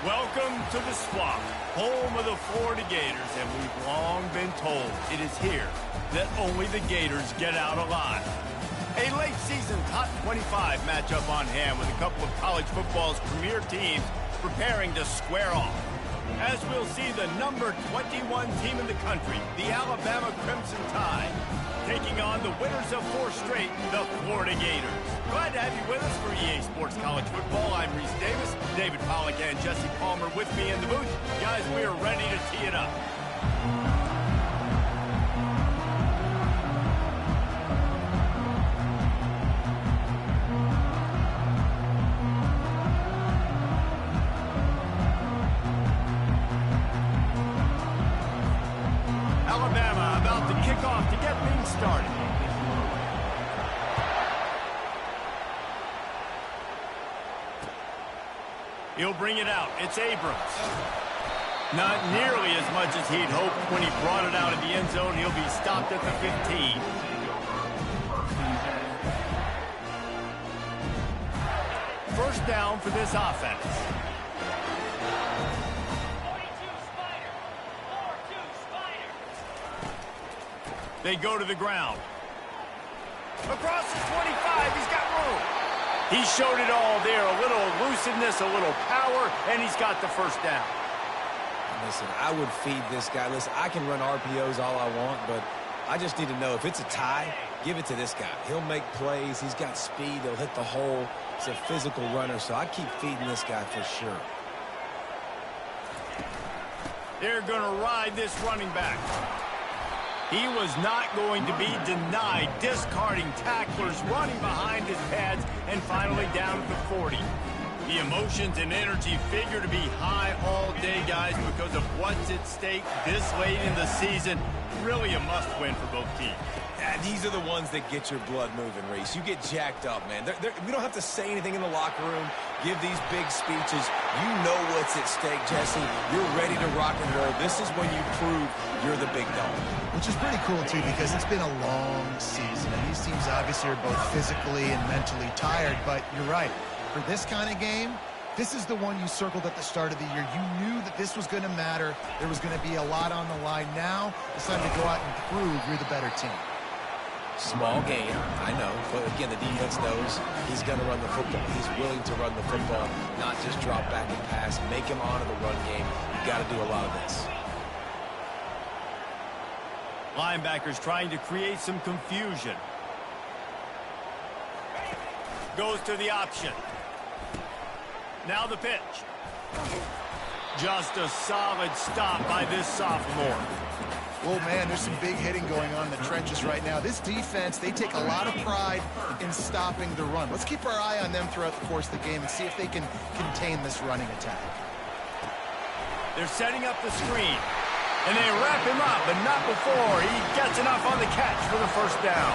Welcome to the Swamp, home of the Florida Gators, and we've long been told it is here that only the Gators get out alive. A late season top 25 matchup on hand with a couple of college football's premier teams preparing to square off. As we'll see the number 21 team in the country, the Alabama Crimson Tide, taking on the winners of 4 straight, the Florida Gators. Glad to have you with us for EA Sports College Football. I'm Reese Davis, David Pollack and Jesse Palmer with me in the booth. Guys, we are ready to tee it up. Alabama about to kick off to get things started. He'll bring it out. It's Abrams. Not nearly as much as he'd hoped when he brought it out of the end zone. He'll be stopped at the 15. First down for this offense. They go to the ground. Across the 25, he's got room. He showed it all there, a little elusiveness, a little power, and he's got the first down. Listen, I would feed this guy. Listen, I can run RPOs all I want, but I just need to know if it's a tie, give it to this guy. He'll make plays. He's got speed. He'll hit the hole. He's a physical runner, so I keep feeding this guy for sure. They're going to ride this running back. He was not going to be denied, discarding tacklers, running behind his pads, and finally down at the 40. The emotions and energy figure to be high all day, guys, because of what's at stake this late in the season. Really a must-win for both teams. Yeah, these are the ones that get your blood moving, Reese. You get jacked up, man. We don't have to say anything in the locker room, give these big speeches. You know what's at stake, Jesse. You're ready to rock and roll. This is when you prove you're the big dog. Which is pretty cool, too, because it's been a long season. And these teams obviously are both physically and mentally tired. But you're right. For this kind of game, this is the one you circled at the start of the year. You knew that this was going to matter. There was going to be a lot on the line. Now it's time to go out and prove you're the better team. Small game, I know, but again, the defense knows he's going to run the football. He's willing to run the football, not just drop back and pass, make him honor the run game. You got to do a lot of this. Linebackers trying to create some confusion. Goes to the option. Now the pitch. Just a solid stop by this sophomore. Well, man, there's some big hitting going on in the trenches right now. This defense, they take a lot of pride in stopping the run. Let's keep our eye on them throughout the course of the game and see if they can contain this running attack. They're setting up the screen. And they wrap him up, but not before he gets enough on the catch for the first down.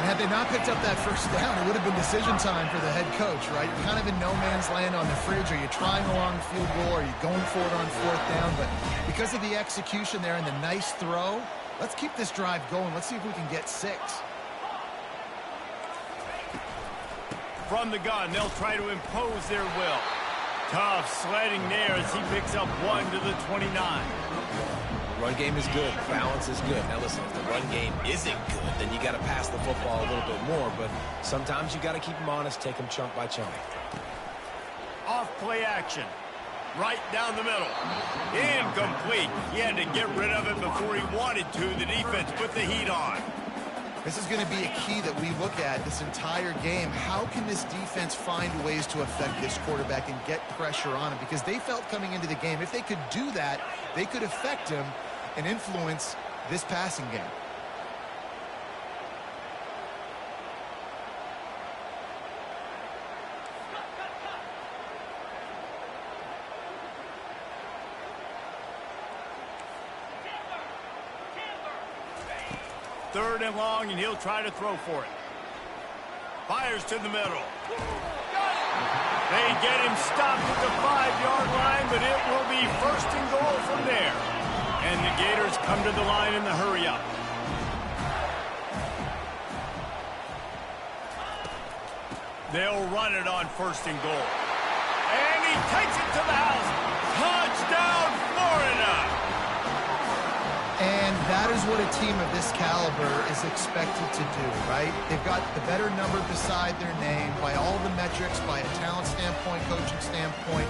And had they not picked up that first down, it would have been decision time for the head coach, right? Kind of in no man's land on the fridge. Are you trying a long field goal? Are you going for it on 4th down? But because of the execution there and the nice throw, let's keep this drive going. Let's see if we can get 6. From the gun, they'll try to impose their will. Tough sledding there as he picks up 1 to the 29. Run game is good. Balance is good. Now listen, if the run game isn't good, then you got to pass the football a little bit more. But sometimes you got to keep them honest, take them chunk by chunk. Off play action. Right down the middle. Incomplete. He had to get rid of it before he wanted to. The defense put the heat on. This is going to be a key that we look at this entire game. How can this defense find ways to affect this quarterback and get pressure on him? Because they felt coming into the game, if they could do that, they could affect him and influence this passing game. Third and long, and he'll try to throw for it. Fires to the middle. They get him stopped at the 5-yard line, but it will be 1st and goal from there. And the Gators come to the line in the hurry-up. They'll run it on 1st and goal. And He takes it to the house. Touchdown, Florida! And that is what a team of this caliber is expected to do, right? They've got the better number beside their name by all the metrics, by a talent standpoint, coaching standpoint.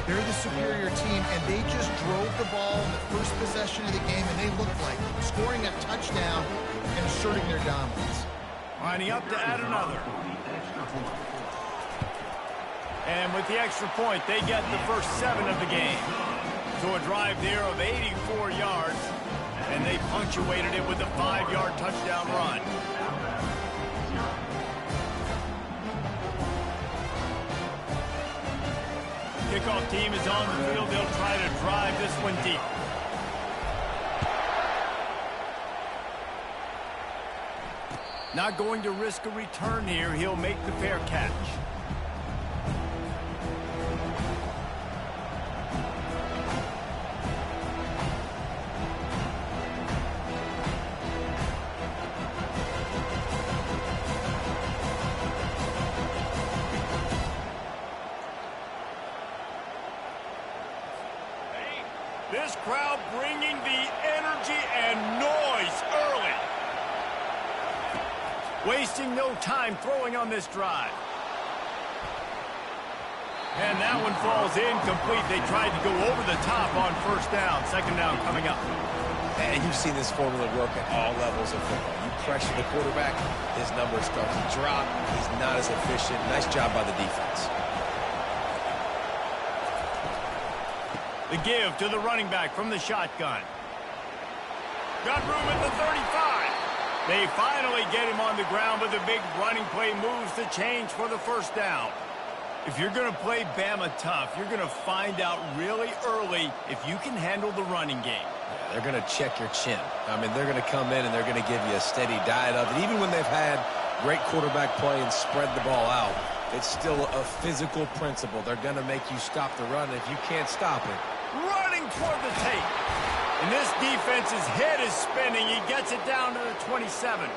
They're the superior team, and they just drove the ball in the first possession of the game, and they looked like scoring a touchdown and asserting their dominance. Lining up to add another. And with the extra point, they get the first 7 of the game. So a drive there of 84 yards, and they punctuated it with a 5-yard touchdown run. Kickoff team is on the field. They'll try to drive this one deep. Not going to risk a return here. He'll make the fair catch. This crowd bringing the energy and noise early. Wasting no time throwing on this drive. And that one falls incomplete. They tried to go over the top on first down. Second down coming up. And you've seen this formula work at all levels of football. You pressure the quarterback, his numbers start to drop. He's not as efficient. Nice job by the defense. The give to the running back from the shotgun. Got room at the 35. They finally get him on the ground, but the big running play moves the change for the first down. If you're going to play Bama tough, you're going to find out really early if you can handle the running game. Yeah, they're going to check your chin. I mean, they're going to come in and they're going to give you a steady diet of it. Even when they've had great quarterback play and spread the ball out, it's still a physical principle. They're going to make you stop the run. If you can't stop it, running toward the tape. And this defense's head is spinning. He gets it down to the 27.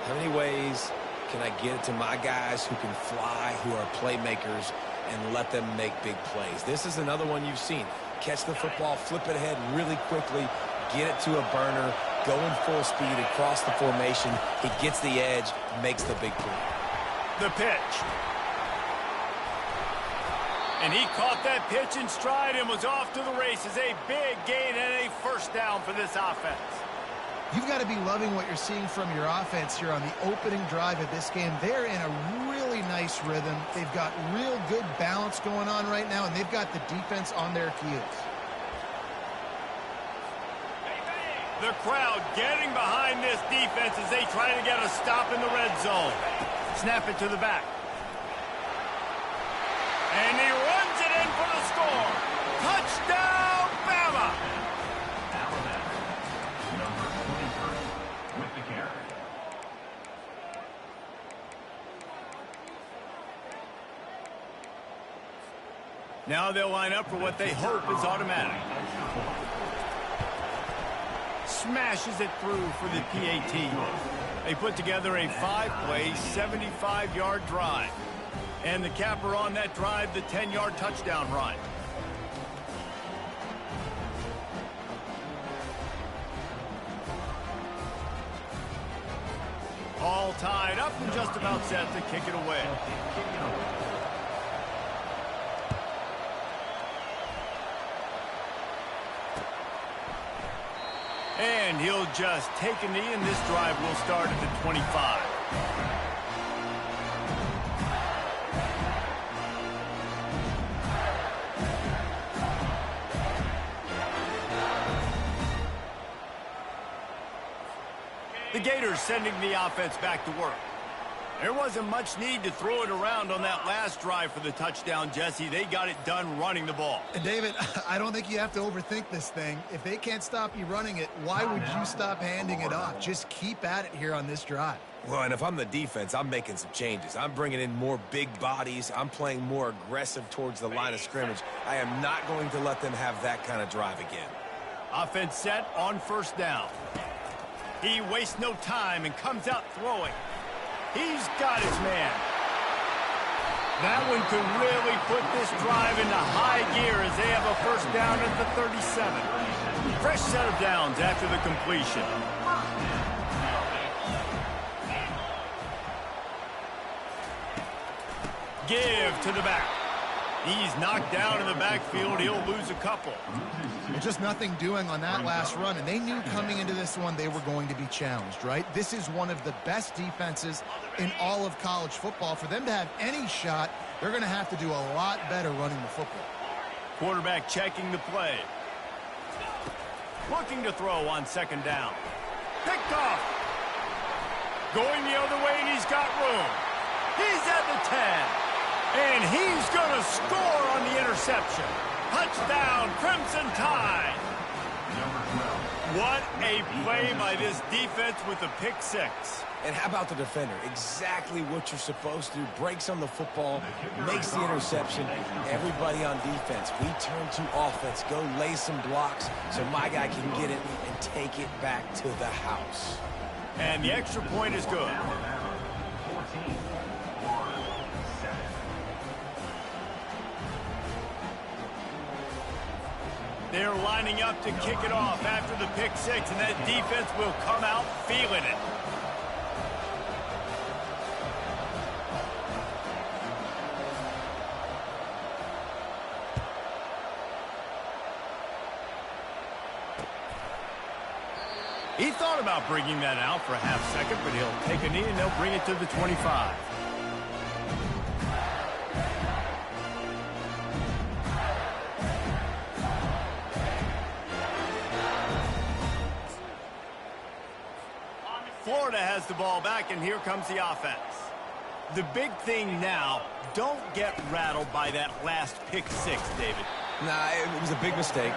how many ways can I get it to my guys who can fly, who are playmakers, and let them make big plays? This is another one you've seen. Catch the football, flip it ahead really quickly, get it to a burner, go in full speed across the formation. He gets the edge, makes the big play. The pitch. And he caught that pitch in stride and was off to the races. A big gain and a first down for this offense. You've got to be loving what you're seeing from your offense here on the opening drive of this game. They're in a really nice rhythm. They've got real good balance going on right now, and they've got the defense on their heels. The crowd getting behind this defense as they try to get a stop in the red zone. Snap it to the back. And he runs it in for the score. Touchdown, Bama! Number 23 with the carry. Now they'll line up for what they hope is automatic. Smashes it through for the PAT. They put together a 5-play, 75-yard drive. And the capper on that drive, the 10-yard touchdown run. All tied up and just about set to kick it away. And he'll just take a knee, and this drive will start at the 25. The Gators sending the offense back to work. There wasn't much need to throw it around on that last drive for the touchdown, Jesse. They got it done running the ball. And David, I don't think you have to overthink this thing. If they can't stop you running it, why would you stop handing it off? Just keep at it here on this drive. Well, and if I'm the defense, I'm making some changes. I'm bringing in more big bodies. I'm playing more aggressive towards the line of scrimmage. I am not going to let them have that kind of drive again. Offense set on first down. He wastes no time and comes out throwing. He's got his man. That one could really put this drive into high gear as they have a first down at the 37. Fresh set of downs after the completion. Give to the back. He's knocked down in the backfield. He'll lose a couple. Well, just nothing doing on that last run, and they knew coming into this one they were going to be challenged, right? This is one of the best defenses in all of college football. For them to have any shot, they're going to have to do a lot better running the football. Quarterback checking the play. Looking to throw on second down. Picked off. Going the other way, and he's got room. He's at the 10. And he's going to score on the interception. Touchdown, Crimson Tide. What a play by this defense with the pick six. And how about the defender? Exactly what you're supposed to do. Breaks on the football, makes the interception. Everybody on defense, we turn to offense. Go lay some blocks so my guy can get it and take it back to the house. And the extra point is good. They're lining up to kick it off after the pick six, and that defense will come out feeling it. He thought about bringing that out for a half second, but he'll take a knee and they'll bring it to the 25. Florida has the ball back, and here comes the offense. The big thing now, don't get rattled by that last pick six, David. Nah, it was a big mistake.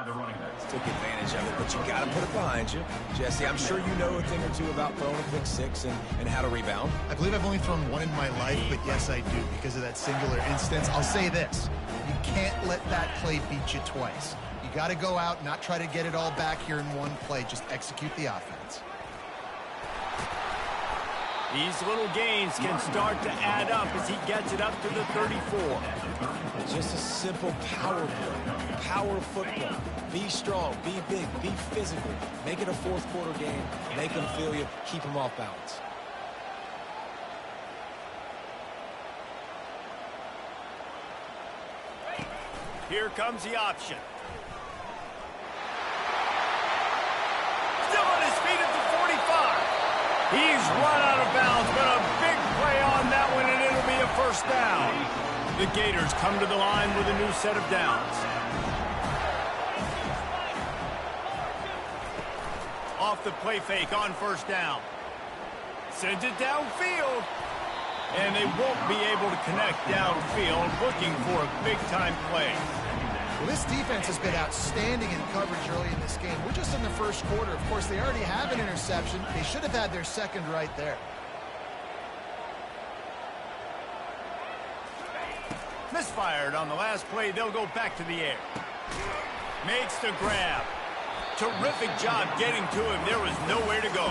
The running backs took advantage of it, but you got to put it behind you. Jesse, I'm sure you know a thing or two about throwing a pick six and how to rebound. I believe I've only thrown one in my life, but yes, I do because of that singular instance. I'll say this. You can't let that play beat you twice. You got to go out, not try to get it all back here in one play. Just execute the offense. These little gains can start to add up as he gets it up to the 34. Just a simple power play. Power football. Be strong, be big, be physical. Make it a fourth quarter game. Make them feel you. Keep them off balance. Here comes the option. Still on his feet at the 45. He's run out of bounds, but a big play on that one, and it'll be a first down. The Gators come to the line with a new set of downs. Off the play fake on first down. Sends it downfield. And they won't be able to connect downfield, looking for a big-time play. Well, this defense has been outstanding in coverage early in this game. We're just in the first quarter. Of course, they already have an interception. They should have had their second right there. Misfired on the last play. They'll go back to the air. Makes the grab. Terrific job getting to him. There was nowhere to go.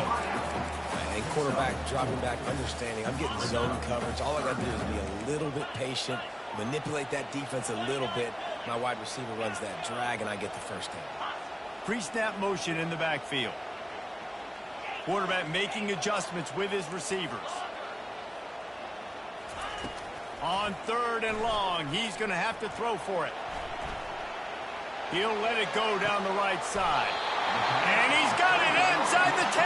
And quarterback dropping back, understanding. I'm getting zone coverage. All I got to do is be a little bit patient, manipulate that defense a little bit. My wide receiver runs that drag, and I get the first down. Pre-snap motion in the backfield. Quarterback making adjustments with his receivers. On third and long, he's going to have to throw for it. He'll let it go down the right side. And he's got it inside the 10.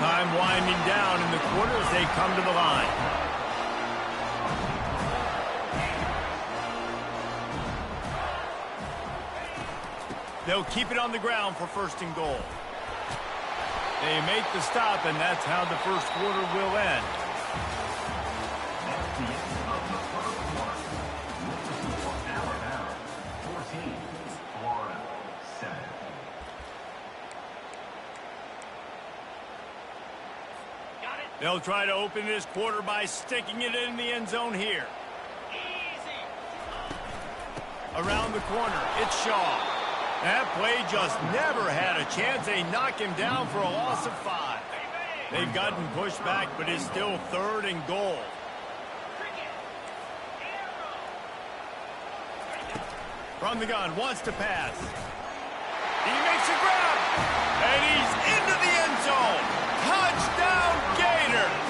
Time winding down in the quarter as they come to the line. They'll keep it on the ground for first and goal. They make the stop, and that's how the first quarter will end. That's the end of the first quarter. Alabama 14, Florida 7. They'll try to open this quarter by sticking it in the end zone here. Around the corner, it's Shaw. That play just never had a chance. They knock him down for a loss of 5. They've gotten pushed back, but it's still third and goal. From the gun, wants to pass. He makes a grab, and he's into the end zone. Touchdown, Gators!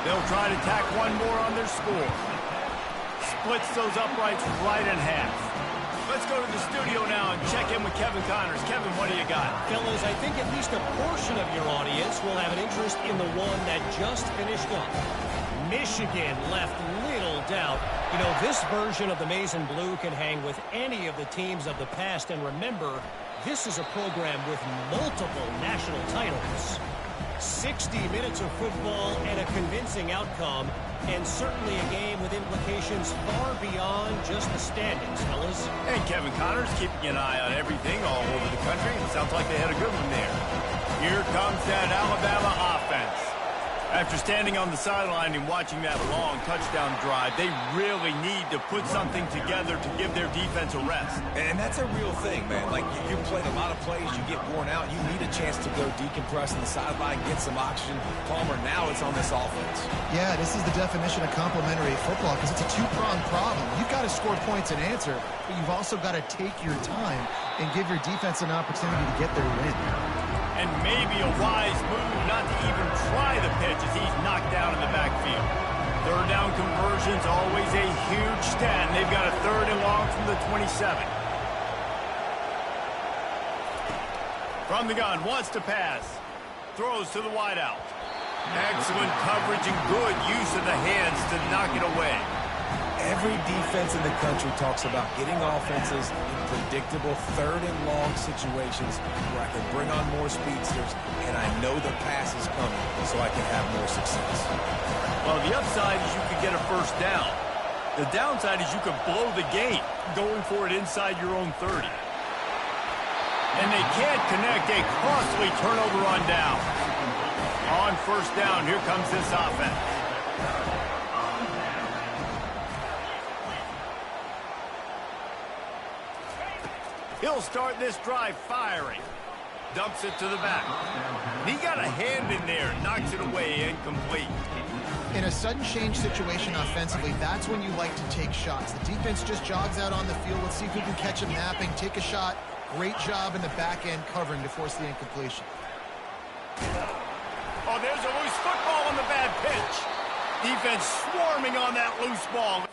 They'll try to tack one more on their score. Splits those uprights right in half. Let's go to the studio now and check in with Kevin Connors. Kevin, what do you got? Fellas, I think at least a portion of your audience will have an interest in the one that just finished up. Michigan left little doubt. You know, this version of the Maize and Blue can hang with any of the teams of the past. And remember, this is a program with multiple national titles. 60 minutes of football and a convincing outcome, and certainly a game with implications far beyond just the standings, fellas. And Kevin Connors keeping an eye on everything all over the country. It sounds like they had a good one there. Here comes that Alabama offense. After standing on the sideline and watching that long touchdown drive, they really need to put something together to give their defense a rest. And that's a real thing, man. Like, you played a lot of plays, you get worn out, you need a chance to go decompress on the sideline, get some oxygen. Palmer, now it's on this offense. Yeah, this is the definition of complementary football because it's a two-pronged problem. You've got to score points and answer, but you've also got to take your time and give your defense an opportunity to get their win. And maybe a wise move not to even try the pitch as he's knocked down in the backfield. Third down conversion's always a huge stat, and they've got a third and long from the 27. From the gun, wants to pass. Throws to the wideout. Excellent coverage and good use of the hands to knock it away. Every defense in the country talks about getting offenses in predictable third and long situations where I can bring on more speedsters and I know the pass is coming so I can have more success. Well, the upside is you could get a first down. The downside is you could blow the game going for it inside your own 30. And they can't connect a costly turnover on down. On first down, here comes this offense. He'll start this drive firing. Dumps it to the back. He got a hand in there, knocks it away, incomplete. In a sudden change situation offensively, that's when you like to take shots. The defense just jogs out on the field. Let's see if we can catch him napping, take a shot. Great job in the back end covering to force the incompletion. Oh, there's a loose football on the bad pitch. Defense swarming on that loose ball.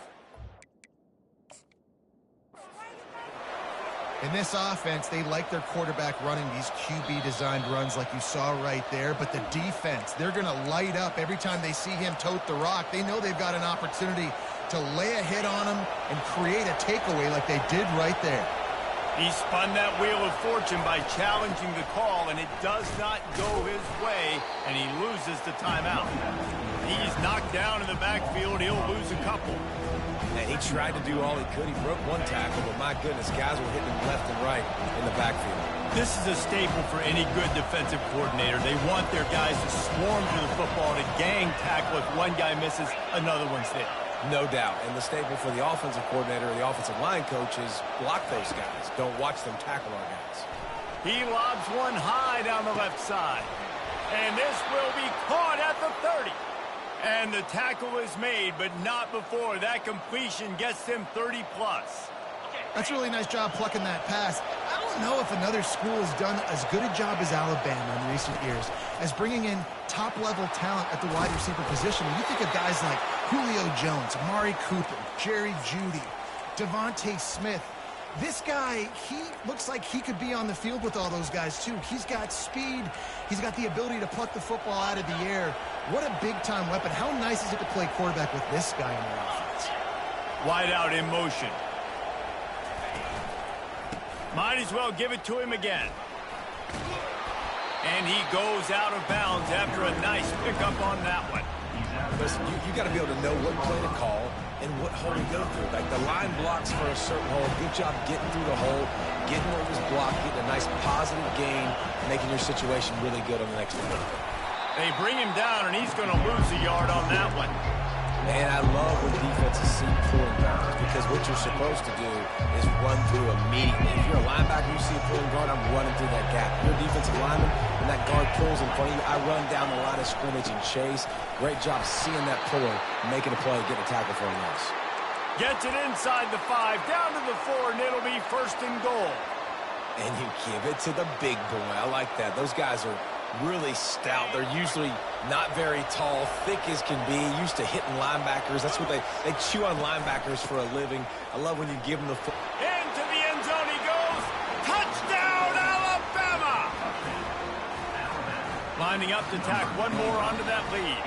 In this offense, they like their quarterback running these QB-designed runs like you saw right there, but the defense, they're going to light up every time they see him tote the rock. They know they've got an opportunity to lay a hit on him and create a takeaway like they did right there. He spun that wheel of fortune by challenging the call, and it does not go his way, and he loses the timeout. He's knocked down in the backfield. He'll lose a couple. And he tried to do all he could. He broke one tackle, but my goodness, guys were hitting him left and right in the backfield. This is a staple for any good defensive coordinator. They want their guys to swarm to the football, to gang tackle. If one guy misses, another one's there. No doubt. And the staple for the offensive coordinator or the offensive line coach is block those guys. Don't watch them tackle our guys. He lobs one high down the left side. And this will be caught at the 30. And the tackle is made, but not before that completion gets them 30-plus. That's a really nice job plucking that pass. I don't know if another school has done as good a job as Alabama in recent years as bringing in top-level talent at the wide receiver position. When you think of guys like Julio Jones, Amari Cooper, Jerry Jeudy, Devontae Smith, This guy, he looks like he could be on the field with all those guys, too. He's got speed. He's got the ability to pluck the football out of the air. What a big-time weapon. How nice is it to play quarterback with this guy in your offense? Wide out in motion. Might as well give it to him again. And he goes out of bounds after a nice pickup on that one. Listen, you got to be able to know what play to call and what hole to go through. Like the line blocks for a certain hole. Good job getting through the hole, getting where it was blocked, getting a nice positive gain, making your situation really good on the next one. They bring him down, and he's going to lose a yard on that one. Man, I love when defenses see pulling guards because what you're supposed to do is run through immediately. If you're a linebacker, you see a pulling guard, I'm running through that gap. If you're a defensive lineman, and that guard pulls in front of you, I run down the line of scrimmage and chase. Great job seeing that puller, making a play, getting a tackle for a loss. Gets it inside the 5, down to the 4, and it'll be 1st and goal. And you give it to the big boy. I like that. Those guys are really stout. They're usually not very tall, thick as can be, used to hitting linebackers. That's what they chew on linebackers for a living. I love when you give them the foot. Into the end zone he goes. Touchdown, Alabama! Lining up to tack one more onto that lead.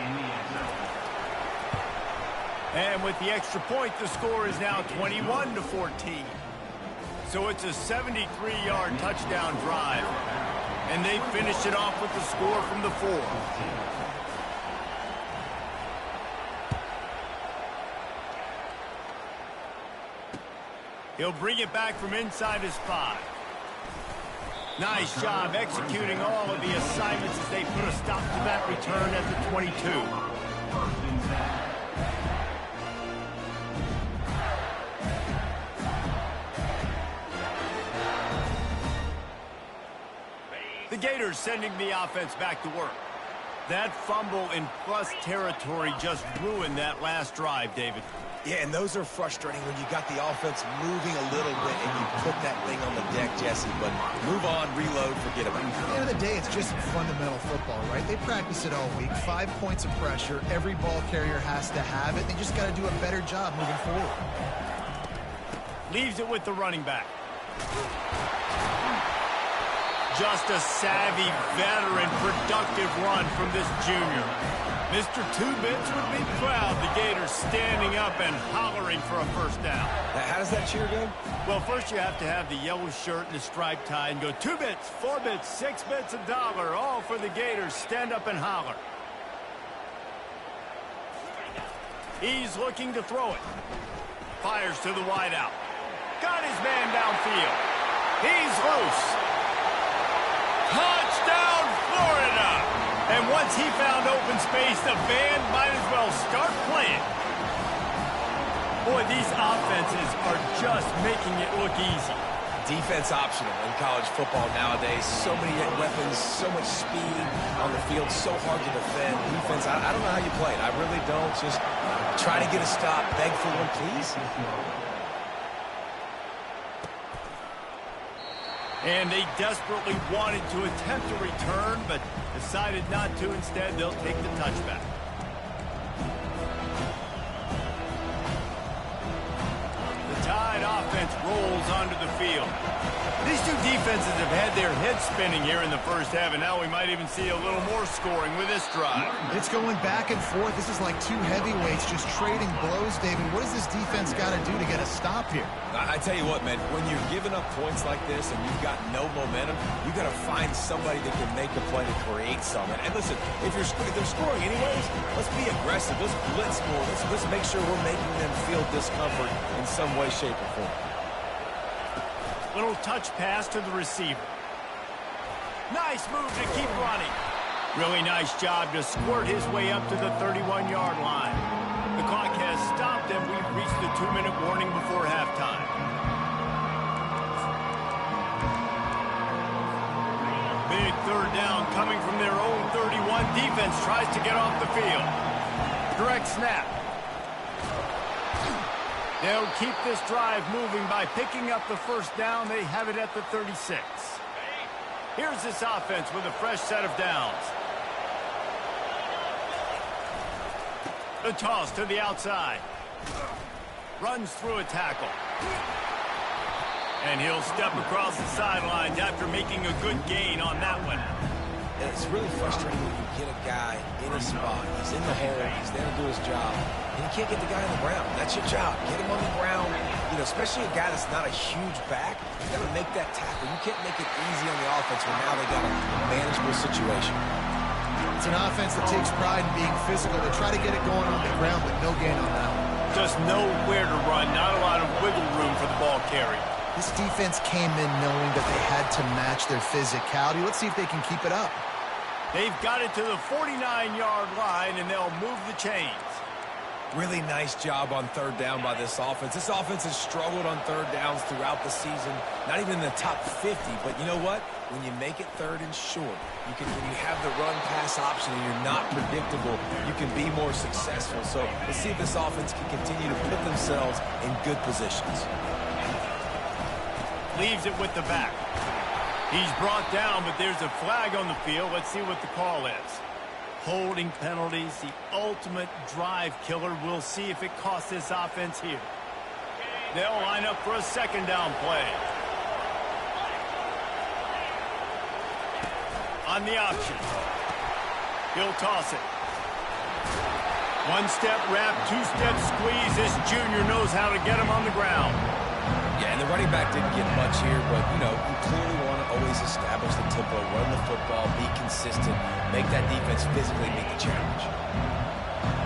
And with the extra point, the score is now 21-14. So it's a 73-yard touchdown drive. And they finish it off with the score from the 4. He'll bring it back from inside his 5. Nice job executing all of the assignments as they put a stop to that return at the 22. The Gators sending the offense back to work. That fumble in plus territory just ruined that last drive, David. Yeah, and those are frustrating when you got the offense moving a little bit and you put that thing on the deck, Jesse. But move on, reload, forget about it. At the end of the day, it's just fundamental football, right? They practice it all week. 5 points of pressure. Every ball carrier has to have it. They just got to do a better job moving forward. Leaves it with the running back. Just a savvy, veteran, productive run from this junior. Mr. Two-Bits would be proud. The Gators standing up and hollering for a first down. Now, how does that cheer go? Well, first you have to have the yellow shirt and the striped tie and go 2 bits, 4 bits, 6 bits, $1, all for the Gators. Stand up and holler. He's looking to throw it. Fires to the wideout. Got his man downfield. He's loose. Touchdown, Florida! And once he found open space, the band might as well start playing. Boy, these offenses are just making it look easy. Defense optional in college football nowadays. So many weapons, so much speed on the field, so hard to defend. Defense, I don't know how you play it. I really don't. Just try to get a stop, beg for one, please. And they desperately wanted to attempt a return, but decided not to. Instead, they'll take the touchback. The Tide offense rolls onto the field. These two defenses have had their heads spinning here in the first half, and now we might even see a little more scoring with this drive. It's going back and forth. This is like two heavyweights just trading blows, David. What does this defense got to do to get a stop here? I tell you what, man, when you're giving up points like this and you've got no momentum, you got to find somebody that can make a play to create something. And listen, if they're scoring anyways, let's be aggressive. Let's blitz more. Let's make sure we're making them feel discomfort in some way, shape, or form. Little touch pass to the receiver. Nice move to keep running. Really nice job to squirt his way up to the 31-yard line. The clock has stopped, and we've reached the 2-minute warning before halftime. Big third down coming from their own 31. Defense tries to get off the field. Direct snap. They'll keep this drive moving by picking up the first down. They have it at the 36. Here's this offense with a fresh set of downs. The toss to the outside. Runs through a tackle. And he'll step across the sidelines after making a good gain on that one. It's really frustrating when you get a guy in a spot. He's in the hole. He's there to do his job. And you can't get the guy on the ground. That's your job. Get him on the ground. You know, especially a guy that's not a huge back. You got to make that tackle. You can't make it easy on the offense when now they got a manageable situation. It's an offense that takes pride in being physical. They try to get it going on the ground, but no gain on that one. Just nowhere to run. Not a lot of wiggle room for the ball carry. This defense came in knowing that they had to match their physicality. Let's see if they can keep it up. They've got it to the 49-yard line, and they'll move the chains. Really nice job on third down by this offense. This offense has struggled on third downs throughout the season. Not even in the top 50, but you know what? When you make it third and short, when you have the run-pass option and you're not predictable, you can be more successful. So let's see if this offense can continue to put themselves in good positions. Leaves it with the back. He's brought down, but there's a flag on the field. Let's see what the call is. Holding penalties, the ultimate drive killer. We'll see if it costs this offense here. They'll line up for a second down play. On the option. He'll toss it. One-step wrap, two-step squeeze. This junior knows how to get him on the ground. Yeah, and the running back didn't get much here, but, you know, you clearly want to always establish the tempo, run the football, be consistent, make that defense physically meet the challenge.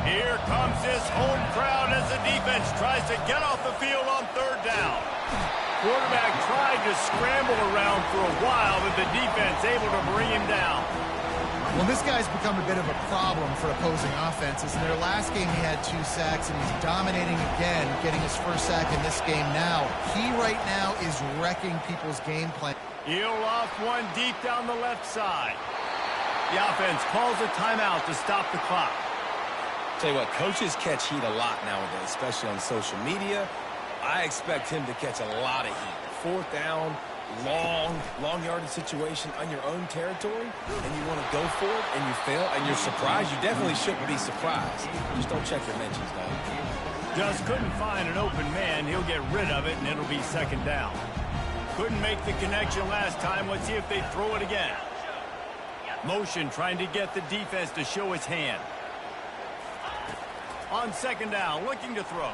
Here comes this home crowd as the defense tries to get off the field on third down. Quarterback tried to scramble around for a while, but the defense able to bring him down. Well, this guy's become a bit of a problem for opposing offenses. In their last game, he had 2 sacks, and he's dominating again, getting his first sack in this game now. He right now is wrecking people's game plan. He'll off one deep down the left side. The offense calls a timeout to stop the clock. Tell you what, coaches catch heat a lot nowadays, especially on social media. I expect him to catch a lot of heat. Fourth down, long yardage situation on your own territory, and you want to go for it, and you fail, and you're surprised. You definitely shouldn't be surprised. Just don't check your mentions, dog. Just couldn't find an open man. He'll get rid of it, and it'll be second down. Couldn't make the connection last time. Let's see if they throw it again. Motion trying to get the defense to show his hand. On second down, looking to throw.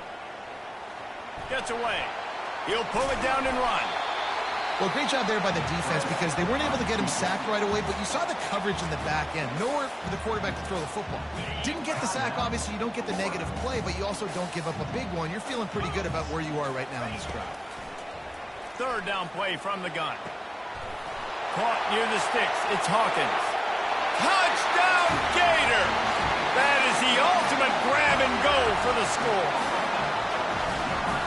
Gets away. He'll pull it down and run. Well, great job there by the defense because they weren't able to get him sacked right away, but you saw the coverage in the back end. Nowhere for the quarterback to throw the football. Didn't get the sack, obviously. You don't get the negative play, but you also don't give up a big one. You're feeling pretty good about where you are right now in this drive. Third down play from the gun. Caught near the sticks. It's Hawkins. Touchdown, Gator! That is the ultimate grab and go for the score.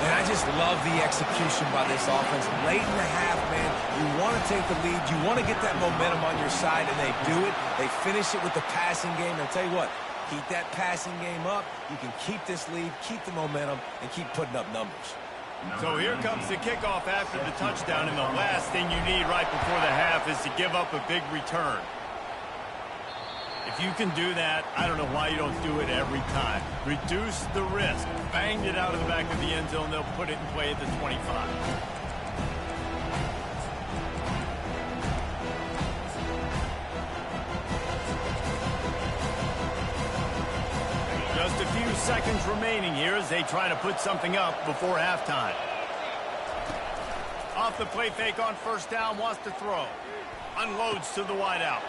And I just love the execution by this offense. Late in the half, man, you want to take the lead. You want to get that momentum on your side, and they do it. They finish it with the passing game. And I'll tell you what, keep that passing game up. You can keep this lead, keep the momentum, and keep putting up numbers. So here comes the kickoff after the touchdown, and the last thing you need right before the half is to give up a big return. If you can do that, I don't know why you don't do it every time. Reduce the risk. Banged it out of the back of the end zone. They'll put it in play at the 25. Just a few seconds remaining here as they try to put something up before halftime. Off the play fake on first down, wants to throw. Unloads to the wideout.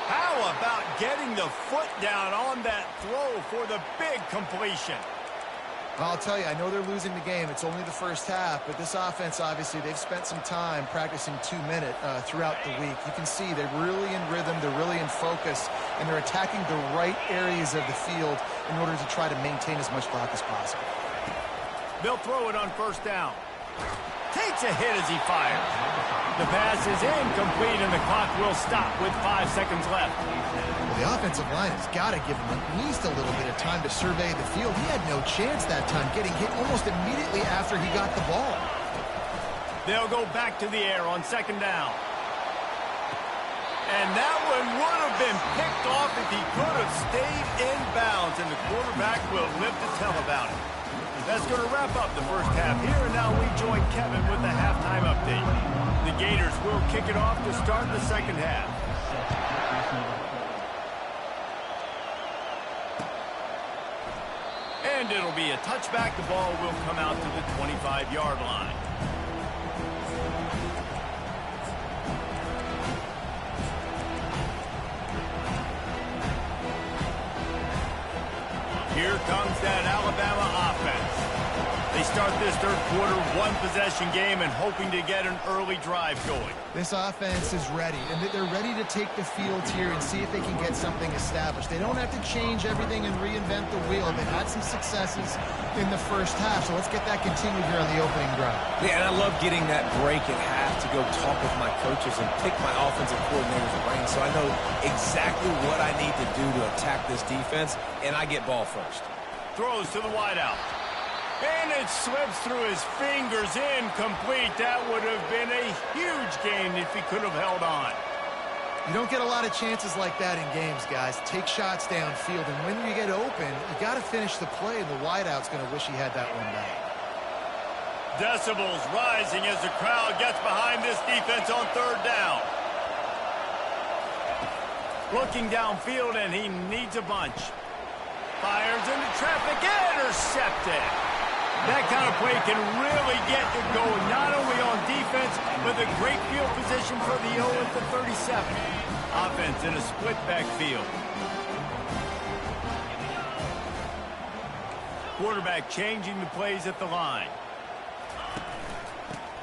How about getting the foot down on that throw for the big completion? I'll tell you, I know they're losing the game. It's only the first half, but this offense, obviously, they've spent some time practicing 2-minute throughout the week. You can see they're really in rhythm, they're really in focus, and they're attacking the right areas of the field in order to try to maintain as much clock as possible. They'll throw it on first down. Takes a hit as he fires. The pass is incomplete, and the clock will stop with 5 seconds left. Well, the offensive line has got to give him at least a little bit of time to survey the field. He had no chance that time, getting hit almost immediately after he got the ball. They'll go back to the air on second down. And that one would have been picked off if he could have stayed in bounds, and the quarterback will live to tell about it. That's going to wrap up the first half here, and now we join Kevin with the halftime update. will kick it off to start the second half. And it'll be a touchback. The ball will come out to the 25-yard line. Here comes that Alabama offense. They start this third quarter one-possession game and hoping to get an early drive going. This offense is ready, and they're ready to take the field here and see if they can get something established. They don't have to change everything and reinvent the wheel. They've had some successes in the first half, so let's get that continued here on the opening drive. Yeah, and I love getting that break at half to go talk with my coaches and pick my offensive coordinator's brain so I know exactly what I need to do to attack this defense, and I get ball first. Throws to the wideout. And it slips through his fingers, incomplete. That would have been a huge gain if he could have held on. You don't get a lot of chances like that in games, guys. Take shots downfield, and when you get open, you got to finish the play, and the wideout's going to wish he had that one back. Decibels rising as the crowd gets behind this defense on third down. Looking downfield, and he needs a bunch. Fires into traffic, intercepted. That kind of play can really get you going, not only on defense, but a great field position for the 0 at the 37. Offense in a split backfield. Quarterback changing the plays at the line.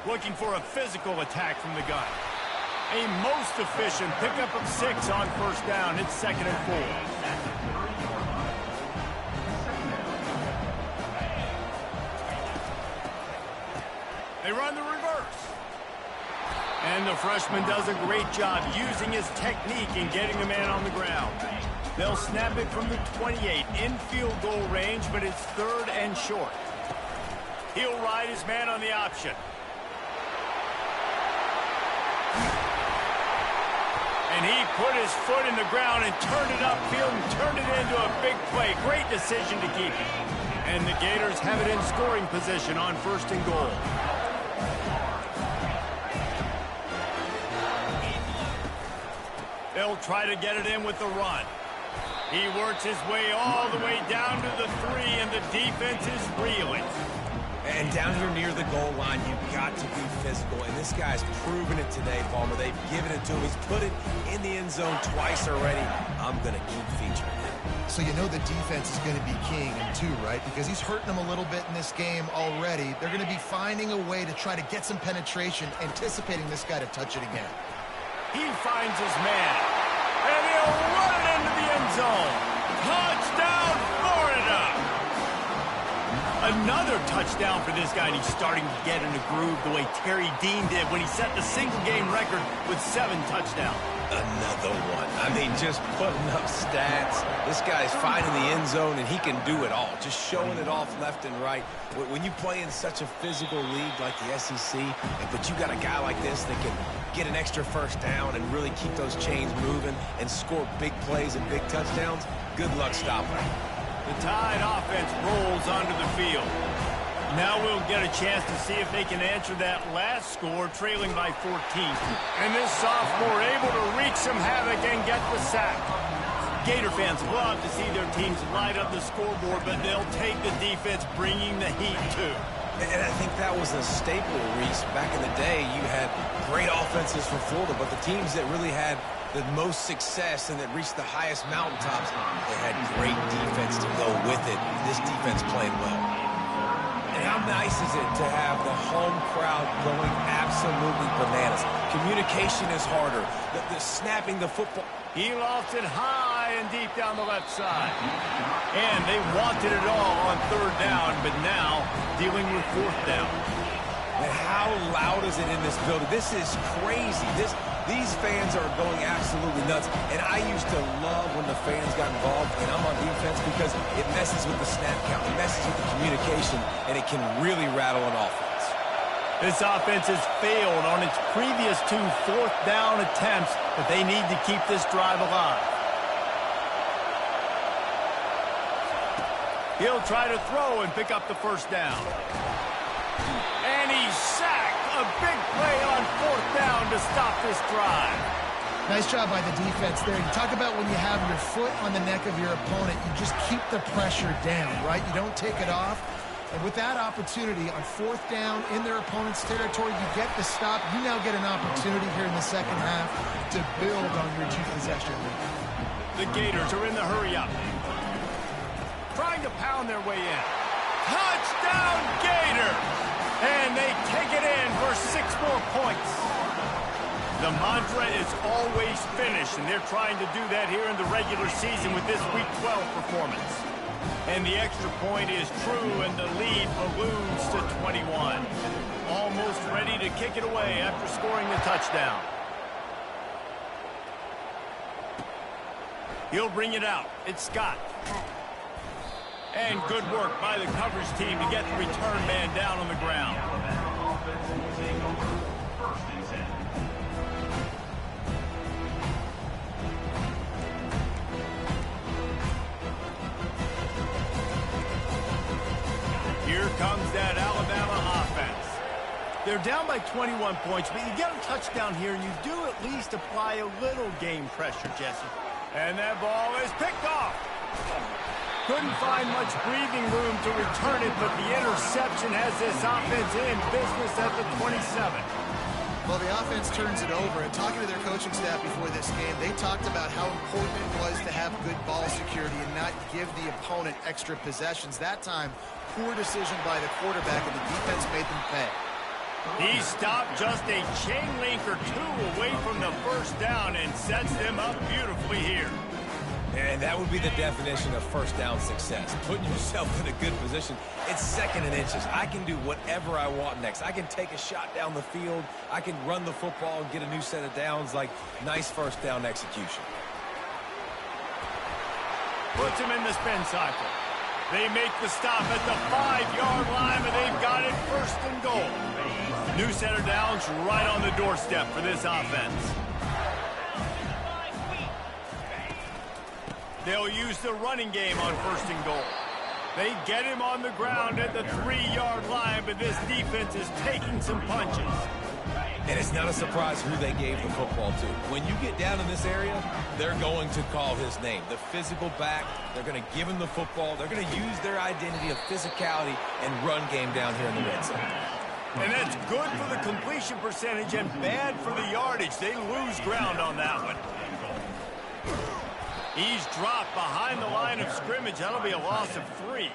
Looking for a physical attack from the gun. A most efficient pickup of 6 on first down. It's 2nd and 4. They run the reverse. And the freshman does a great job using his technique and getting the man on the ground. They'll snap it from the 28 in field goal range, but it's 3rd and short. He'll ride his man on the option. And he put his foot in the ground and turned it upfield and turned it into a big play. Great decision to keep it. And the Gators have it in scoring position on 1st and goal. They'll try to get it in with the run. He works his way all the way down to the 3, and the defense is reeling. And down here near the goal line, you've got to be physical. And this guy's proven it today, Palmer. They've given it to him. He's put it in the end zone twice already. I'm going to keep featuring him. So you know the defense is going to be king too, right? Because he's hurting them a little bit in this game already. They're going to be finding a way to try to get some penetration, anticipating this guy to touch it again. He finds his man, and he'll run it into the end zone. Touchdown, Florida! Another touchdown for this guy, and he's starting to get in a groove the way Terry Dean did when he set the single-game record with 7 touchdowns. Another one. I mean, just putting up stats. This guy's finding the end zone, and he can do it all. Just showing it off left and right. When you play in such a physical league like the SEC, but you got a guy like this that can get an extra first down and really keep those chains moving and score big plays and big touchdowns, good luck stopping him. The Tide offense rolls onto the field. Now we'll get a chance to see if they can answer that last score, trailing by 14. And this sophomore able to wreak some havoc and get the sack. Gator fans love to see their teams light up the scoreboard, but they'll take the defense bringing the heat too. And I think that was a staple, Reese. Back in the day, you had great offenses for Florida, but the teams that really had the most success and that reached the highest mountaintops, they had great defense to go with it. This defense playing well. And how nice is it to have the home crowd going absolutely bananas? Communication is harder. The snapping the football. He lofts it high and deep down the left side. And they wanted it all on 3rd down, but now dealing with 4th down. And how loud is it in this building? This is crazy. These fans are going absolutely nuts. And I used to love when the fans got involved, and I'm on defense because it messes with the snap count. It messes with the communication, and it can really rattle an offense. This offense has failed on its previous 2 4th down attempts, but they need to keep this drive alive. He'll try to throw and pick up the 1st down. And he's sacked. A big play on 4th down to stop this drive. Nice job by the defense there. You talk about when you have your foot on the neck of your opponent, you just keep the pressure down, right? You don't take it off. And with that opportunity on 4th down in their opponent's territory, you get the stop. You now get an opportunity here in the second half to build on your 2-possession lead. The Gators are in the hurry-up. Trying to pound their way in. Touchdown, Gator! And they take it in for 6 more points. The mantra is always finish, and they're trying to do that here in the regular season with this Week 12 performance. And the extra point is true, and the lead balloons to 21. Almost ready to kick it away after scoring the touchdown. He'll bring it out. It's Scott. And good work by the coverage team to get the return man down on the ground. Alabama offense will take over 1st and 10. Here comes that Alabama offense. They're down by 21 points, but you get a touchdown here, and you do at least apply a little game pressure, Jesse. And that ball is picked off. Couldn't find much breathing room to return it, but the interception has this offense in business at the 27. Well, the offense turns it over, and talking to their coaching staff before this game, they talked about how important it was to have good ball security and not give the opponent extra possessions. That time, poor decision by the quarterback, and the defense made them pay. He stopped just a chain link or 2 away from the 1st down and sets them up beautifully here. And that would be the definition of 1st down success. Putting yourself in a good position. It's 2nd and inches. I can do whatever I want next. I can take a shot down the field. I can run the football and get a new set of downs. Like, nice 1st down execution. Puts him in the spin cycle. They make the stop at the 5-yard line, but they've got it 1st and goal. New set of downs right on the doorstep for this offense. They'll use the running game on 1st and goal. They get him on the ground at the 3-yard line, but this defense is taking some punches. And it's not a surprise who they gave the football to. When you get down in this area, they're going to call his name. The physical back, they're going to give him the football. They're going to use their identity of physicality and run game down here in the red zone. And that's good for the completion percentage and bad for the yardage. They lose ground on that one. He's dropped behind the line of scrimmage. That'll be a loss of 3.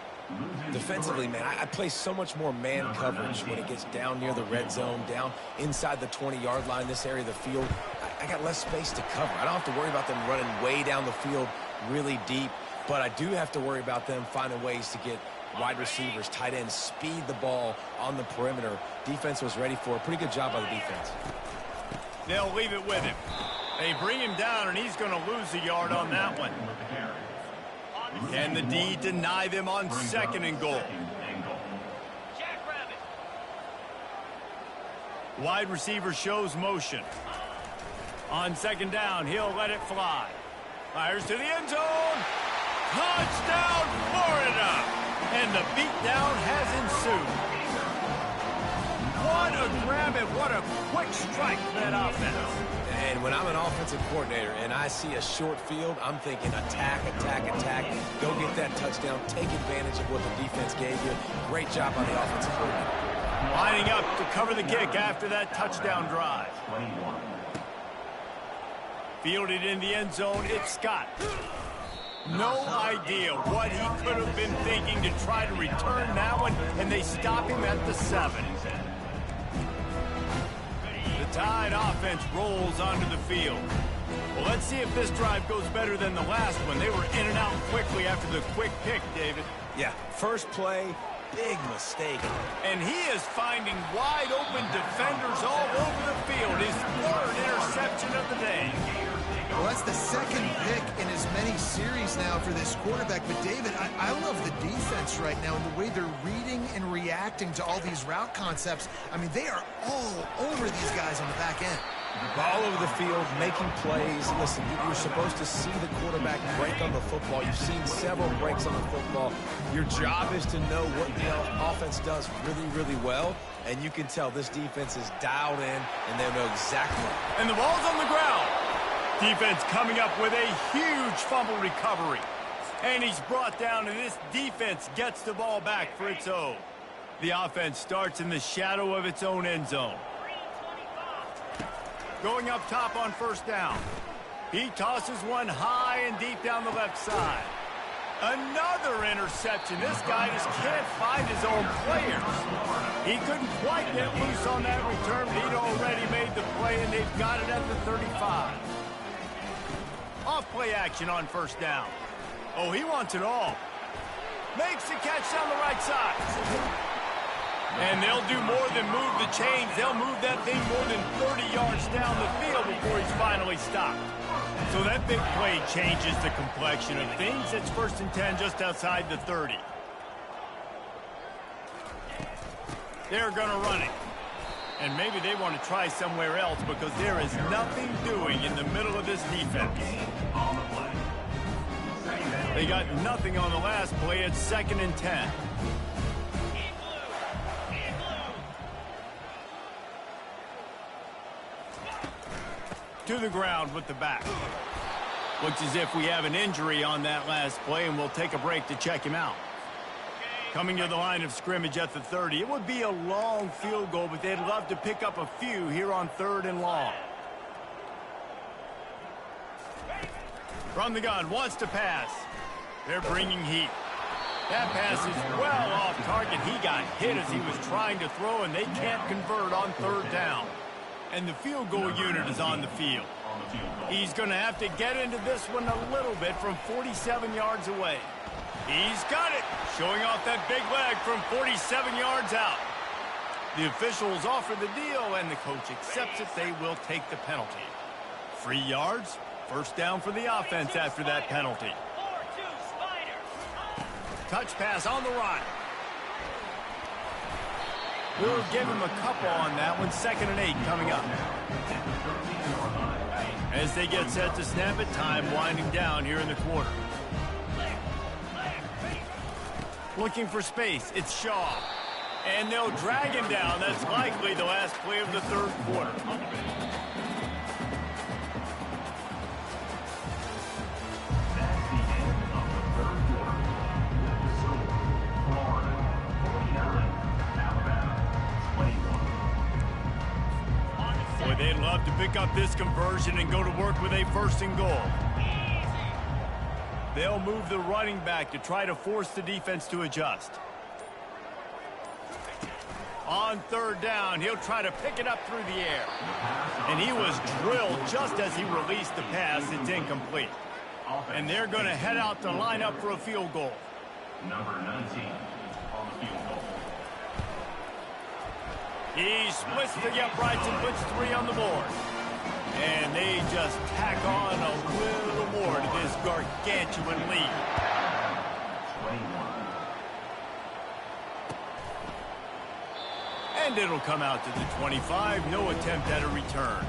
Defensively, man, I play so much more man coverage when it gets down near the red zone, down inside the 20-yard line, this area of the field. I got less space to cover. I don't have to worry about them running way down the field really deep, but I do have to worry about them finding ways to get wide receivers, tight ends, speed the ball on the perimeter. Defense was ready for a pretty good job by the defense. They'll leave it with him. They bring him down, and he's going to lose a yard on that one. Can the D deny them on 2nd and goal? Wide receiver shows motion. On 2nd down, he'll let it fly. Fires to the end zone. Touchdown, Florida! And the beatdown has ensued. What a grab and what a quick strike for that offense. And when I'm an offensive coordinator and I see a short field, I'm thinking attack, attack, attack. Go get that touchdown. Take advantage of what the defense gave you. Great job on the offensive coordinator. Lining up to cover the kick after that touchdown drive. Fielded in the end zone, it's Scott. No idea what he could have been thinking to try to return that one, and they stop him at the 7. The Tide offense rolls onto the field. Well, let's see if this drive goes better than the last one. They were in and out quickly after the quick pick, David. Yeah, first play, big mistake. And he is finding wide open defenders all over the field. His 3rd interception of the day. Well, that's the 2nd pick in as many series now for this quarterback. But, David, I love the defense right now and the way they're reading and reacting to all these route concepts. I mean, they are all over these guys on the back end. All over the field, making plays. Listen, you're supposed to see the quarterback break on the football. You've seen several breaks on the football. Your job is to know what the offense does really, really well. And you can tell this defense is dialed in, and they know exactly. And the ball's on the ground. Defense coming up with a huge fumble recovery. And he's brought down, and this defense gets the ball back for its own. The offense starts in the shadow of its own end zone. Going up top on first down. He tosses one high and deep down the left side. Another interception. This guy just can't find his own players. He couldn't quite get loose on that return, but he'd already made the play, and they've got it at the 35. Off play action on first down. Oh, he wants it all. Makes the catch down the right side. And they'll do more than move the chains. They'll move that thing more than 30 yards down the field before he's finally stopped. So that big play changes the complexion of things. It's 1st and 10 just outside the 30. They're going to run it. And maybe they want to try somewhere else because there is nothing doing in the middle of this defense. They got nothing on the last play. It's 2nd and 10. To the ground with the back. Looks as if we have an injury on that last play, and we'll take a break to check him out. Coming to the line of scrimmage at the 30. It would be a long field goal, but they'd love to pick up a few here on 3rd and long. From the gun, wants to pass. They're bringing heat. That pass is well off target. He got hit as he was trying to throw, and they can't convert on 3rd down. And the field goal unit is on the field. He's going to have to get into this one a little bit from 47 yards away. He's got it, showing off that big leg from 47 yards out. The officials offer the deal, and the coach accepts it. They will take the penalty. 3 yards, 1st down for the offense after that penalty. Touch pass on the run. We'll give him a couple on that one. 2nd and 8 coming up. As they get set to snap it, time winding down here in the quarter. Looking for space. It's Shaw. And they'll drag him down. That's likely the last play of the 3rd quarter. They'd love to pick up this conversion and go to work with a 1st and goal. They'll move the running back to try to force the defense to adjust. On 3rd down, he'll try to pick it up through the air. And he was drilled just as he released the pass. It's incomplete. And they're going to head out to line up for a field goal. Number 19 on the field goal. He splits the uprights and puts 3 on the board. And they just tack on a little more to this gargantuan lead. 21. And it'll come out to the 25. No attempt at a return.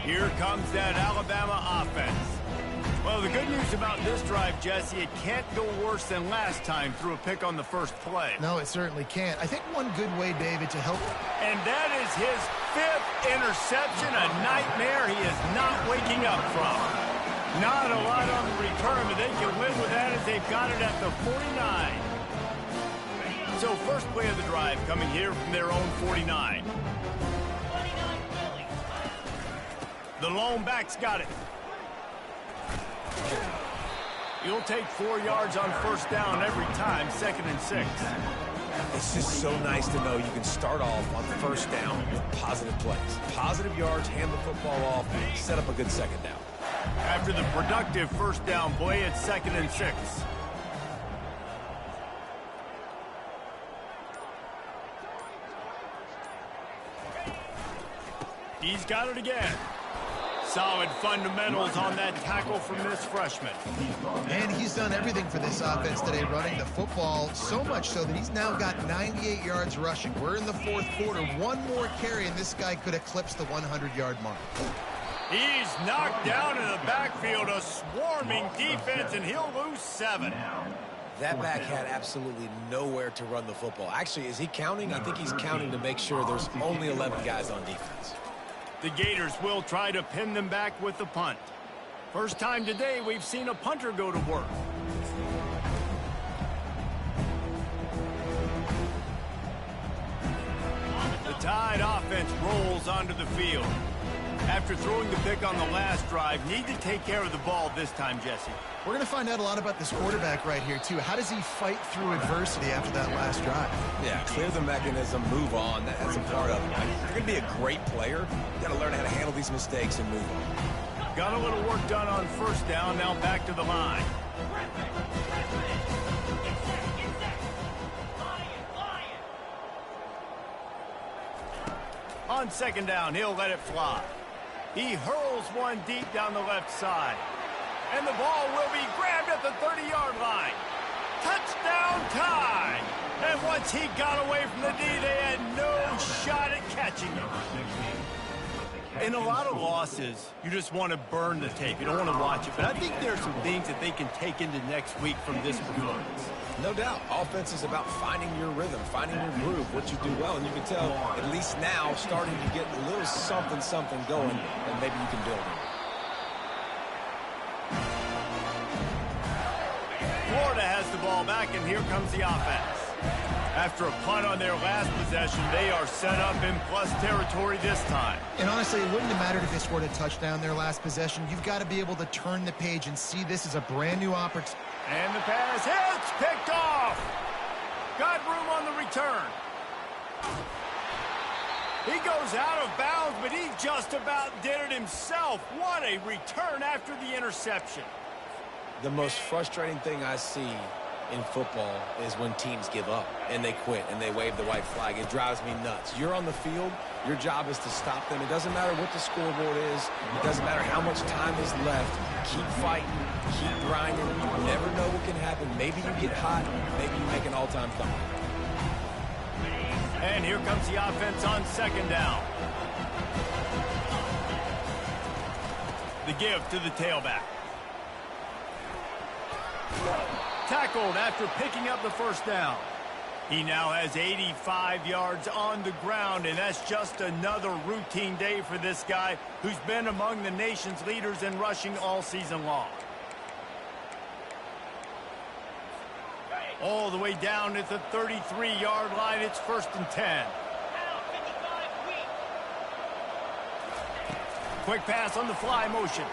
Here comes that Alabama offense. Well, the good news about this drive, Jesse, it can't go worse than last time through a pick on the 1st play. No, it certainly can't. I think one good way, David, to help. And that is his 5th interception, a nightmare he is not waking up from. Not a lot on the return, but they can live with that as they've got it at the 49. So 1st play of the drive coming here from their own 49. The lone back's got it. You'll take 4 yards on 1st down every time, 2nd and 6. It's just so nice to know you can start off on 1st down with positive plays. Positive yards, hand the football off, set up a good 2nd down. After the productive 1st down play, it's 2nd and 6. He's got it again. solid fundamentals on that tackle from this freshman. And he's done everything for this offense today, running the football, so much so that he's now got 98 yards rushing. We're in the fourth quarter. One more carry, and this guy could eclipse the 100-yard mark. He's knocked down in the backfield, a swarming defense, and he'll lose 7. That back had absolutely nowhere to run the football. Actually, is he counting? I think he's counting to make sure there's only 11 guys on defense. The Gators will try to pin them back with the punt. First time today we've seen a punter go to work. The Tide offense rolls onto the field. After throwing the pick on the last drive, need to take care of the ball this time, Jesse. We're going to find out a lot about this quarterback right here, too. How does he fight through adversity after that last drive? Yeah, clear the mechanism, move on. That's a part of it. Right? If you're going to be a great player, you got to learn how to handle these mistakes and move on. Got a little work done on first down, now back to the line. On second down, he'll let it fly. He hurls one deep down the left side. And the ball will be grabbed at the 30-yard line. Touchdown Tide! And once he got away from the D, they had no shot at catching him. In a lot of losses, you just want to burn the tape. You don't want to watch it. But I think there are some things that they can take into next week from this performance. No doubt. Offense is about finding your rhythm, finding your groove, what you do well. And you can tell, at least now, starting to get a little something going, and maybe you can build it. Florida has the ball back, and here comes the offense. After a punt on their last possession, they are set up in plus territory this time. And honestly, it wouldn't have mattered if they scored a touchdown their last possession. You've got to be able to turn the page and see this as a brand new opportunity. And the pass hits, picked off. Got room on the return. He goes out of bounds, but he just about did it himself. What a return after the interception. The most frustrating thing I see in football is when teams give up and they quit and they wave the white flag. It drives me nuts. You're on the field. Your job is to stop them. It doesn't matter what the scoreboard is. It doesn't matter how much time is left. Keep fighting. Keep grinding. You never know what can happen. Maybe you get hot. Maybe you make an all-time comeback. And here comes the offense on second down. The give to the tailback. Tackled after picking up the first down. He now has 85 yards on the ground, and that's just another routine day for this guy who's been among the nation's leaders in rushing all season long. All the way down at the 33-yard line, it's 1st and 10. Quick pass on the fly motion.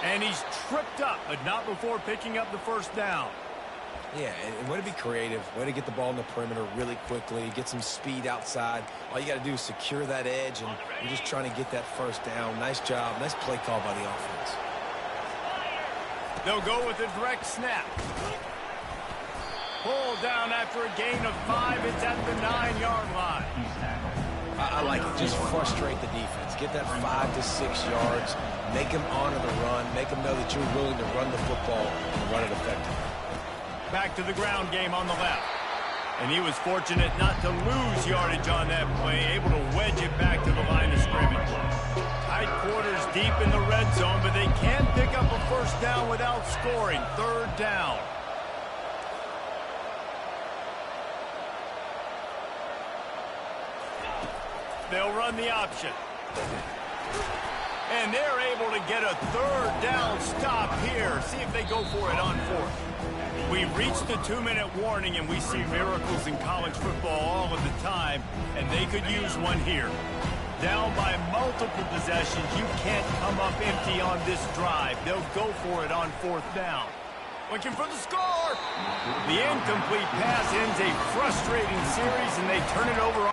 And he's tripped up, but not before picking up the first down. Yeah, and way to be creative, way to get the ball in the perimeter really quickly, get some speed outside. All you got to do is secure that edge, and you're just trying to get that first down. Nice job. Nice play call by the offense. They'll go with a direct snap. Pulled down after a gain of 5. It's at the 9-yard line. I like it. Just frustrate the defense. Get that 5 to 6 yards. Make them honor the run. Make them know that you're willing to run the football and run it effectively. Back to the ground game on the left. And he was fortunate not to lose yardage on that play, able to wedge it back to the line of scrimmage. Tight quarters deep in the red zone, but they can pick up a first down without scoring. 3rd down. They'll run the option. And they're able to get a 3rd down stop here. See if they go for it on 4th. We reached the 2-minute warning, and we see miracles in college football all of the time, and they could use one here. Down by multiple possessions, you can't come up empty on this drive. They'll go for it on 4th down. Looking for the score. The incomplete pass ends a frustrating series, and they turn it over.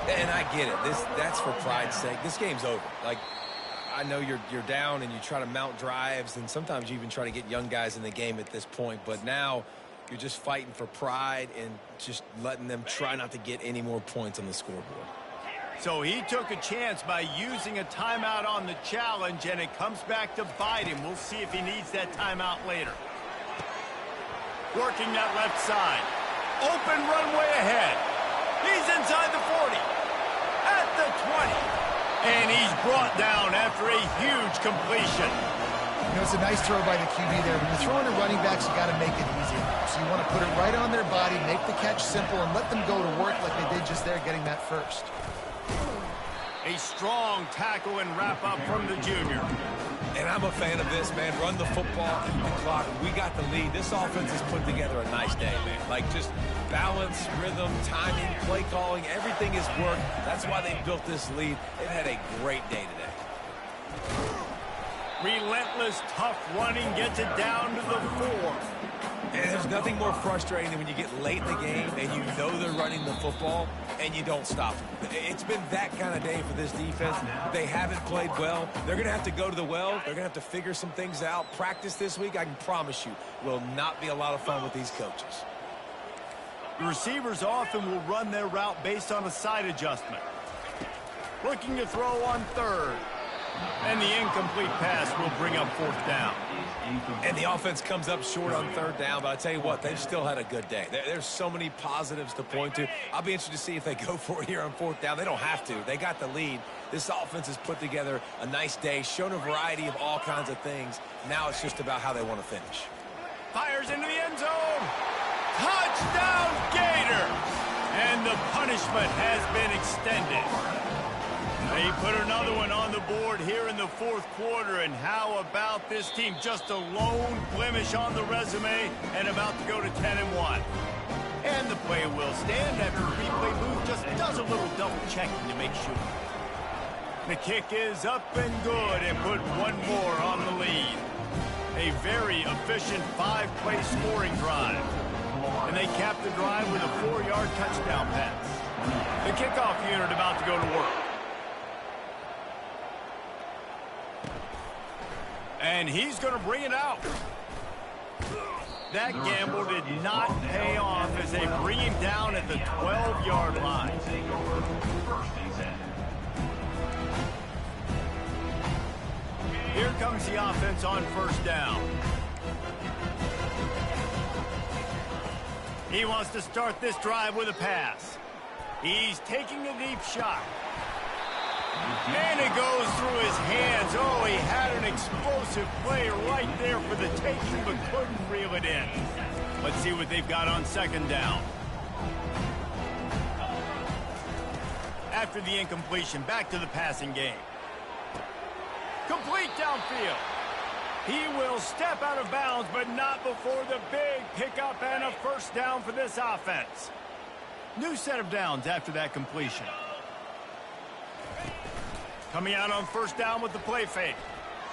And I get it. That's for pride's sake. This game's over. Like, I know you're down and you try to mount drives, and sometimes you even try to get young guys in the game at this point. But now You're just fighting for pride and just letting them try not to get any more points on the scoreboard. So he took a chance by using a timeout on the challenge, and it comes back to bite him. We'll see if he needs that timeout later. Working that left side. Open runway ahead. He's inside the 40. At the 20. And he's brought down after a huge completion. You know, it's a nice throw by the QB there. When you're throwing to running backs, you got to make it easy. So you want to put it right on their body, make the catch simple, and let them go to work like they did just there, getting that first. A strong tackle and wrap-up from the junior. And I'm a fan of this, man. Run the football, keep the clock. We got the lead. This offense has put together a nice day, man. Like, just balance, rhythm, timing, play calling, everything has worked. That's why they built this lead. They've had a great day today. Relentless, tough running gets it down to the 4. And there's nothing more frustrating than when you get late in the game and you know they're running the football and you don't stop them. It's been that kind of day for this defense. They haven't played well. They're going to have to go to the well. They're going to have to figure some things out. Practice this week, I can promise you, will not be a lot of fun with these coaches. The receivers often will run their route based on a side adjustment. Looking to throw on third. And the incomplete pass will bring up fourth down. And the offense comes up short on third down, but I tell you what, they've still had a good day. There's so many positives to point to. I'll be interested to see if they go for it here on fourth down. They don't have to. They got the lead. This offense has put together a nice day, shown a variety of all kinds of things. Now it's just about how they want to finish. Fires into the end zone. Touchdown, Gators! And the punishment has been extended. They put another one on the board here in the fourth quarter, and how about this team? Just a lone blemish on the resume and about to go to 10-1. And the play will stand after the replay booth just does a little double checking to make sure. The kick is up and good, and put one more on the lead. A very efficient 5-play scoring drive. And they cap the drive with a 4-yard touchdown pass. The kickoff unit about to go to work. And he's going to bring it out. That gamble did not pay off as they bring him down at the 12-yard line. Here comes the offense on first down. He wants to start this drive with a pass. He's taking a deep shot. And it goes through his hands. Oh, he had an explosive play right there for the taking, but couldn't reel it in. Let's see what they've got on second down. After the incompletion, back to the passing game. Complete downfield. He will step out of bounds, but not before the big pickup and a first down for this offense. New set of downs after that completion. Coming out on first down with the play fake.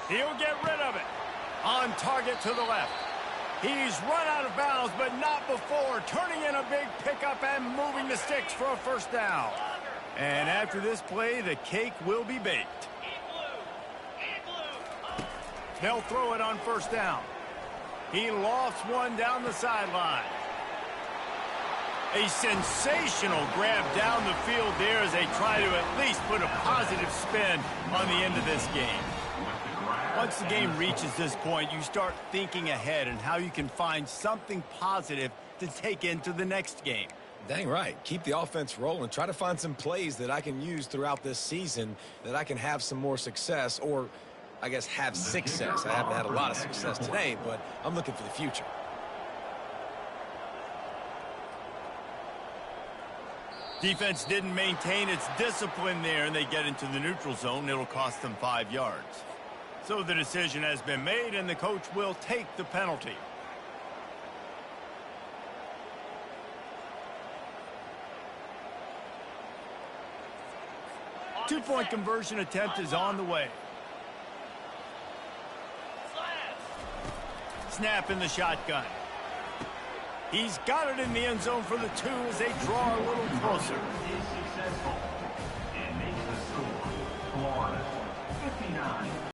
He'll get rid of it. On target to the left. He's run out of bounds, but not before turning in a big pickup and moving the sticks for a first down. And after this play, the cake will be baked. They'll throw it on first down. He lofts one down the sideline. A sensational grab down the field there as they try to at least put a positive spin on the end of this game. Once the game reaches this point, you start thinking ahead and how you can find something positive to take into the next game. Dang right. Keep the offense rolling. Try to find some plays that I can use throughout this season that I can have some more success, or I guess have success. I haven't had a lot of success today, but I'm looking for the future. Defense didn't maintain its discipline there, and they get into the neutral zone. It'll cost them 5 yards. So the decision has been made, and the coach will take the penalty. Two-point conversion attempt is on the way. Snap in the shotgun. He's got it in the end zone for the 2 as they draw a little closer. Is successful and makes the score flawless. 59.